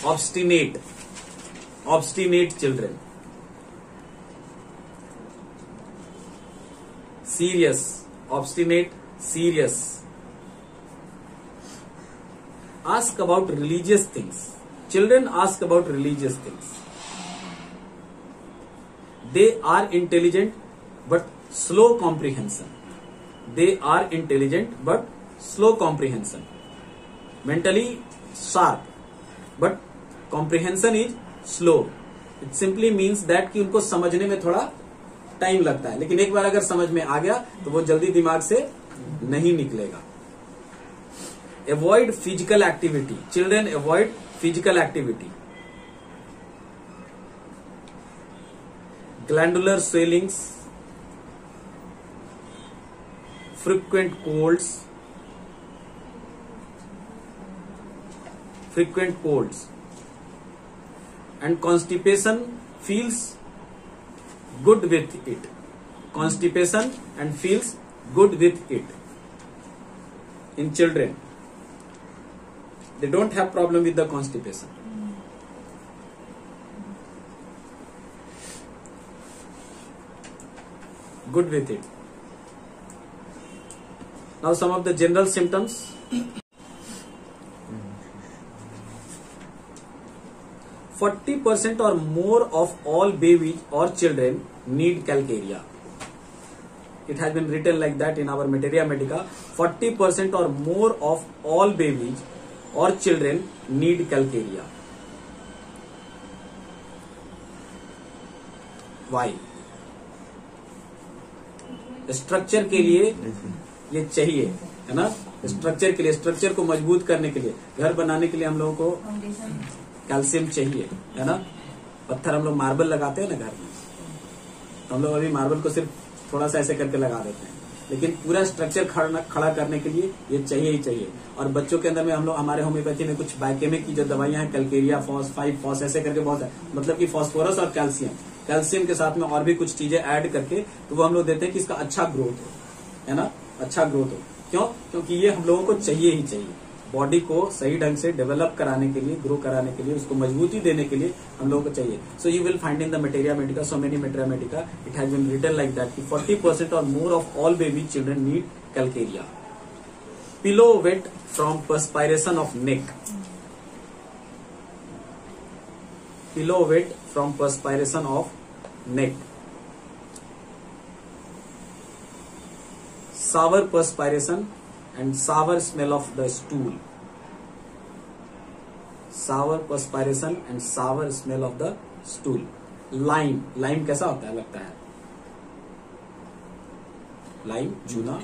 obstinate children, serious, obstinate, serious. Ask about religious things. Children ask about religious things. They are intelligent but slow comprehension. They are intelligent but slow comprehension. Mentally sharp but comprehension is slow. It simply means that कि उनको समझने में थोड़ा time लगता है, लेकिन एक बार अगर समझ में आ गया तो वो जल्दी दिमाग से नहीं निकलेगा. Avoid physical activity. Children avoid physical activity. Glandular swellings, frequent colds, and constipation feels good with it. Constipation and feels good with it. In children, they don't have problem with the constipation. Good with it. Now some of the general symptoms. 40% or more of all babies or children need calcaria. It has been written like that in our Materia Medica. 40% or more of all babies or children need calcaria. Why? Structure के लिए ये चाहिए, है ना. Structure के लिए, structure को मजबूत करने के लिए, घर बनाने के लिए हम लोगों को कैल्शियम चाहिए, है ना. पत्थर हम लोग मार्बल लगाते हैं ना घर में, हम लोग अभी मार्बल को सिर्फ थोड़ा सा ऐसे करके लगा देते हैं, लेकिन पूरा स्ट्रक्चर खड़ा करने के लिए ये चाहिए ही चाहिए. और बच्चों के अंदर में हम लोग, हमारे होम्योपैथी में कुछ बायोकेमिक की जो दवाइयां हैं, कैल्केरिया, फॉस, 5-फॉस ऐसे करके बहुत है, मतलब कि फॉस्फोरस और कैल्शियम के साथ में और भी कुछ चीजें ऐड करके तो वो हम लोग देते हैं कि इसका अच्छा ग्रोथ हो, है ना, अच्छा ग्रोथ हो. क्यों? क्योंकि ये हम लोगों को चाहिए ही चाहिए. बॉडी को सही ढंग से डेवलप कराने के लिए, ग्रो कराने के लिए, उसको मजबूती देने के लिए हम लोगों को चाहिए. So you will find in the materia medica, so many materia medica, it has been written like that कि 40% और more of all baby children need calcarea. Pillow wet from perspiration of neck. Pillow wet from perspiration of neck. Sour perspiration and sour smell of the stool. Sour perspiration and sour smell of the stool. Lime कैसा होता है, लगता है lime, चूना,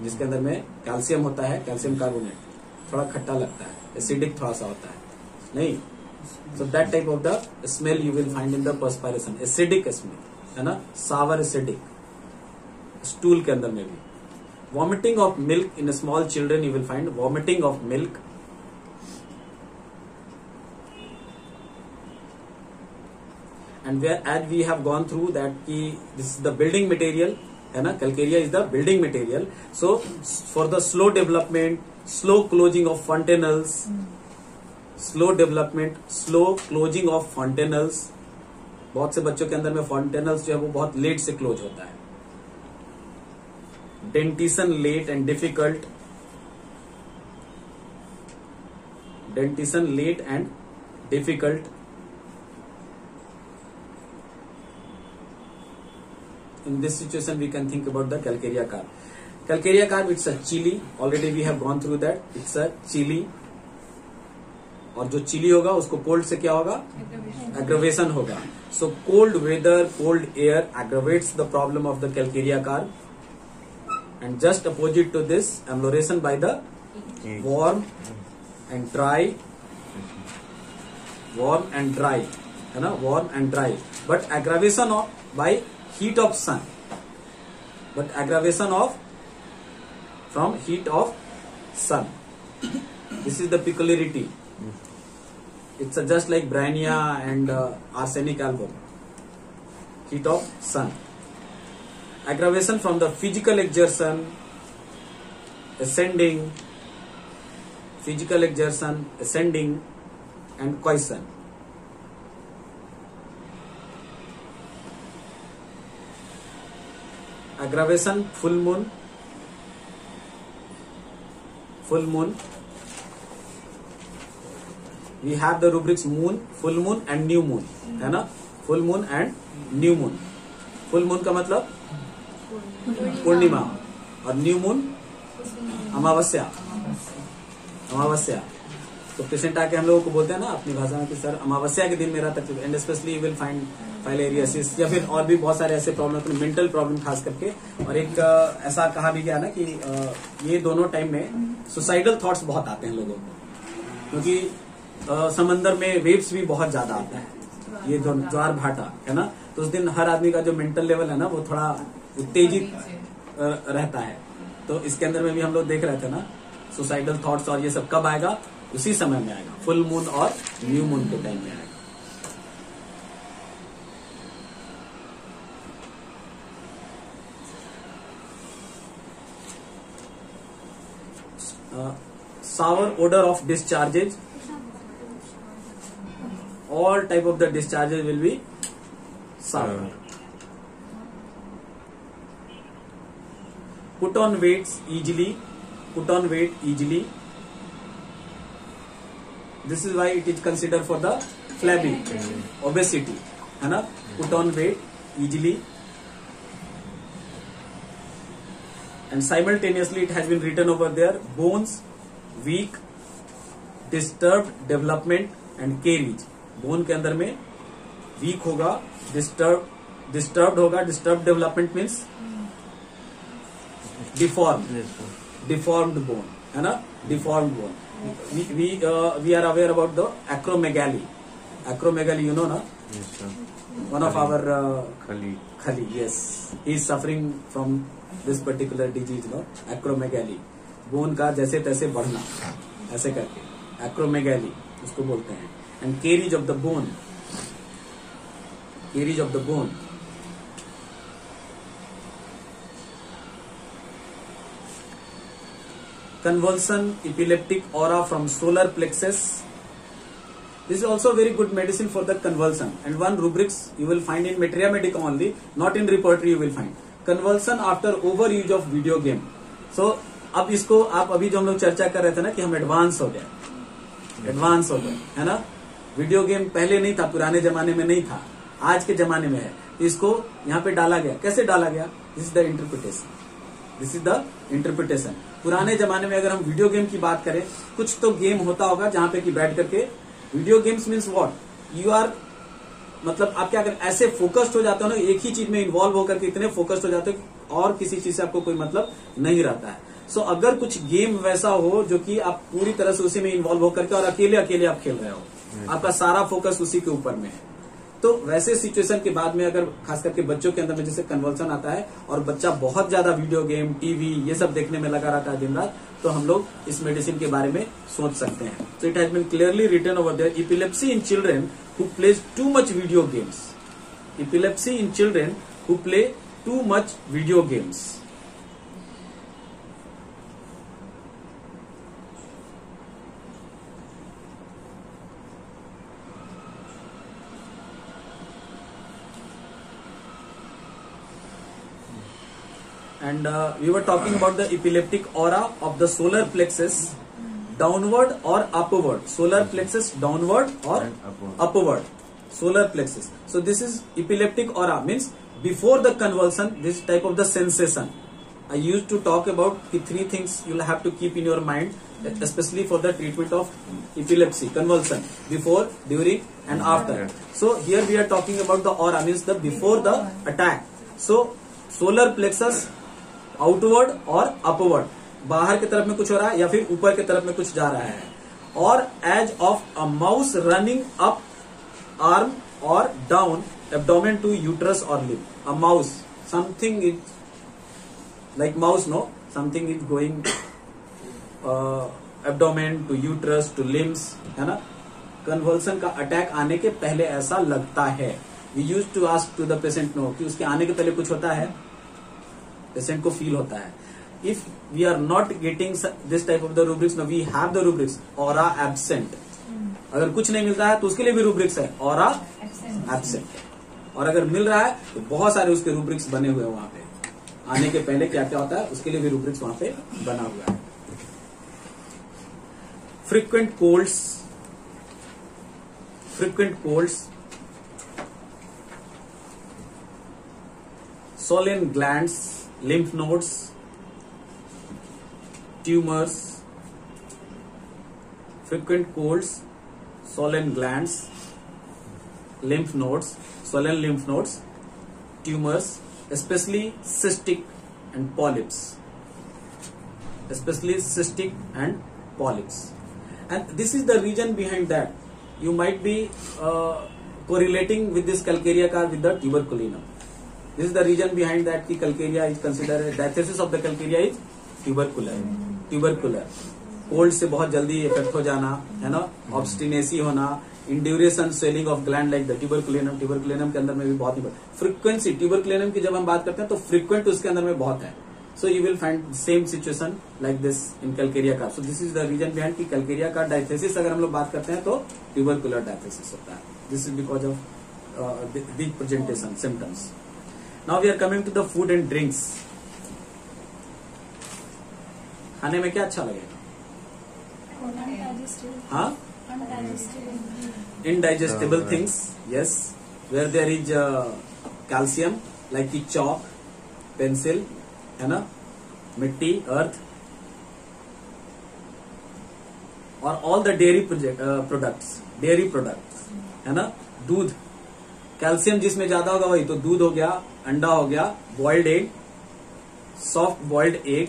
जिसके अंदर में calcium होता है, कैल्शियम कार्बोनेट, थोड़ा खट्टा लगता है, एसिडिक थोड़ा सा होता है, नहीं. So that type of the smell you will find in the perspiration, acidic smell, है ना, sour acidic. Stool के अंदर में भी. Vomiting of milk in small children you will find vomiting of milk. And where as we have gone through that this is the building material, है ना, calcaria is the building material. So for the slow development, slow closing of fontanelles. Slow development, slow closing of fontanelles. बहुत से बच्चों के अंदर में fontanelles जो है वो बहुत लेट से क्लोज होता है. Dentition late and difficult. Dentition late and difficult. In this situation we can think about the calcarea carb. Calcarea carb, it's a chili. Already we have gone through that. It's a chili. और जो chilli होगा उसको cold से क्या होगा, aggravation होगा. So cold weather, cold air aggravates the problem of the calcarea carb. And just opposite to this, amelioration by the warm and dry, है ना, warm and dry. But aggravation of by heat of sun, from heat of sun. This is the peculiarity. It's just like Bryannia and arsenic album. Heat of sun. Aggravation from the physical exertion, ascending. and question. Aggravation, full moon, we have the rubrics moon, full moon and new moon, है ना, full moon and new moon. full moon का मतलब पूर्णिमा और new moon अमावस्या. तो patient आके हम लोगों को बोलते हैं ना अपनी भाषा में कि सर अमावस्या के दिन मेरा तकलीफ, and specially you will find filariosis या फिर और भी बहुत सारे ऐसे प्रॉब्लम, मेंटल प्रॉब्लम खास करके. और एक ऐसा कहा भी गया ना कि ये दोनों टाइम में सुसाइडल थॉट्स बहुत आते हैं लोगों को, क्योंकि समंदर में वेव्स भी बहुत ज्यादा आता है, ये ज्वार भाटा है ना. तो उस दिन हर आदमी का जो मेंटल लेवल है ना वो थोड़ा उत्तेजित रहता है. तो इसके अंदर में भी हम लोग देख रहे थे ना सुसाइडल थॉट्स, और ये सब कब आएगा, उसी समय में आएगा, फुल मून और न्यू मून के टाइम में आएगा. Sour odor of discharges, all type of the discharges will be sour. Put on weight easily. This is why it is considered for the flabby, obesity, है ना. Put on weight easily, and simultaneously it has been written over there, bones weak, disturbed development and carriage. Bone के अंदर में week होगा, disturbed होगा. Disturb development means deformed bone, है ना, deformed bone. we are aware about the acromegaly, you know na. Yes, sir. One of our Khali, yes, he is suffering from this particular disease, no, acromegaly. Bone का जैसे तैसे बढ़ना, ऐसे करके acromegaly उसको बोलते हैं. and carriage of the bone. Convulsion, epileptic aura from solar plexus. This is also very good medicine for the convulsion, and one rubrics you will find in Materia Medica only, not in repertory you will find. Convulsion after overuse of video game. So अब इसको आप अभी जो हम लोग चर्चा कर रहे थे ना कि हम एडवांस हो गए, है ना. वीडियो गेम पहले नहीं था, पुराने जमाने में नहीं था, आज के जमाने में है. तो इसको यहाँ पे डाला गया. कैसे डाला गया? This is the interpretation. पुराने जमाने में अगर हम वीडियो गेम की बात करें, कुछ तो गेम होता होगा जहां पे कि बैठ करके, video games means what, you are, मतलब आप क्या करें, ऐसे फोकस्ड हो जाते हो ना, एक ही चीज में इन्वॉल्व होकर के इतने फोकस्ड हो जाते हो और किसी चीज से आपको कोई मतलब नहीं रहता है. सो अगर कुछ गेम वैसा हो जो कि आप पूरी तरह से उसी में इन्वॉल्व होकर के और अकेले आप खेल रहे हो, आपका सारा फोकस उसी के ऊपर में है, तो वैसे सिचुएशन के बाद में अगर खास करके बच्चों के अंदर में जैसे कन्वर्सन आता है और बच्चा बहुत ज्यादा वीडियो गेम, टीवी ये सब देखने में लगा रहता है दिन रात, तो हम लोग इस मेडिसिन के बारे में सोच सकते हैं. तो it has been clearly written over there, epilepsy in children who plays too much video games. Epilepsy in children who play too much video games. And we were talking about the epileptic aura of the solar plexus, downward or upward. Solar plexus downward or upward. Solar plexus. So this is epileptic aura, means before the convulsion, this type of the sensation. I used to talk about the three things you'll have to keep in your mind, especially for the treatment of epilepsy, convulsion, before, during and after. So here we are talking about the aura, means the before the attack. So solar plexus outward और upward, बाहर की तरफ में कुछ हो रहा है या फिर ऊपर की तरफ में कुछ जा रहा है. और as of a mouse running up arm और डाउन एब्डोमेन टू यूट्रस और lip. A mouse, something is like mouse, no, something is going abdomen to uterus to limbs, है ना. कन्वर्सन का अटैक आने के पहले ऐसा लगता है. We use to ask to the patient, no, कि उसके आने के पहले कुछ होता है, पेशेंट को फील होता है. If we are not getting this type of the rubrics, no, we have the rubrics, aura absent, अगर कुछ नहीं मिल रहा है तो उसके लिए भी रूब्रिक्स है, और एब्सेंट। और अगर मिल रहा है तो बहुत सारे उसके रूब्रिक्स बने हुए हैं वहां पे। आने के पहले क्या क्या होता है उसके लिए भी रूब्रिक्स वहां पे बना हुआ है। Frequent colds, swollen glands, lymph nodes, tumors, frequent colds, swollen glands, lymph nodes, tumors, especially cystic and polyps, and this is the reason behind that. You might be correlating with this calcaria car with the tuberculinum. This is the reason behind that कि calcaria is considered, diathesis of the calcaria is tubercular. Cold से बहुत जल्दी effect हो जाना, है ना, obstinacy होना, induration, swelling of gland like the tuberculinum के अंदर में भी बहुत ही फ्रीक्वेंसी। ट्यूबरकुलिनम की जब हम बात करते हैं तो फ्रीक्वेंट उसके अंदर में बहुत है। So you will find same situation like this in calcarea का। So this is the reason behind कि कैलकेरिया का डायथेसिस अगर हम लोग बात करते हैं तो ट्यूबरकुलर डायथेसिस होता है। This is because of the presentation symptoms. Now we are coming to the food and drinks. खाने में क्या अच्छा लगेगा? हाँ, indigestible things, yes, where there is calcium, like the chalk, pencil, है ना, मिट्टी, earth, और all the dairy products, है ना, दूध, कैल्शियम जिसमें ज्यादा होगा वही, तो दूध हो गया, अंडा हो गया, boiled egg, soft boiled egg,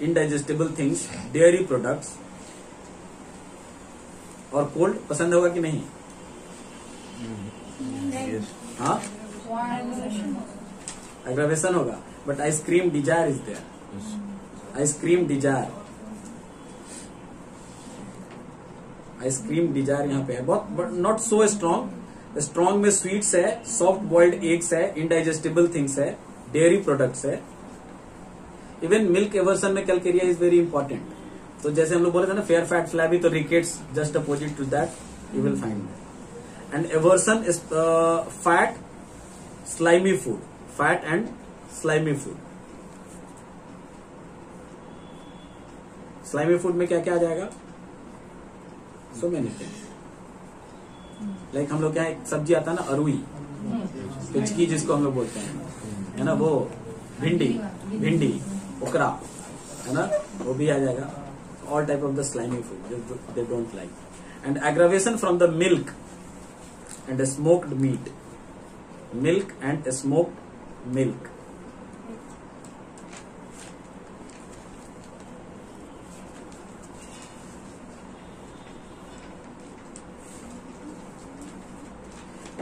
indigestible things, dairy products. और कोल्ड पसंद होगा कि नहीं? हाँ, एग्रावेशन होगा, but ice cream desire is there, ice cream desire यहाँ पे है बहुत, but not so strong. Strong में स्वीट्स है, सॉफ्ट बॉइल्ड एग्स है, इनडाइजेस्टेबल थिंग्स है, डेयरी प्रोडक्ट्स है। इवन मिल्क एवर्सन में कैलकेरिया इज वेरी इंपॉर्टेंट। तो जैसे हम लोग बोले थे ना, फेयर फैट फ्लैबी, तो rickets just opposite to that you will find. And aversion is fat slimy food, slimy food में क्या क्या आ जाएगा? सो मेनी थिंग्स, लाइक हम लोग क्या एक सब्जी आता है ना, अरुई, पिचकी जिसको हम लोग बोलते हैं, है ना, वो भिंडी, ओकरा, है ना, वो भी आ जाएगा। All type of the slimy food they don't like. And aggravation from the milk and smoked meat, milk.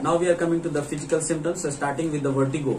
Now we are coming to the physical symptoms, starting with the vertigo.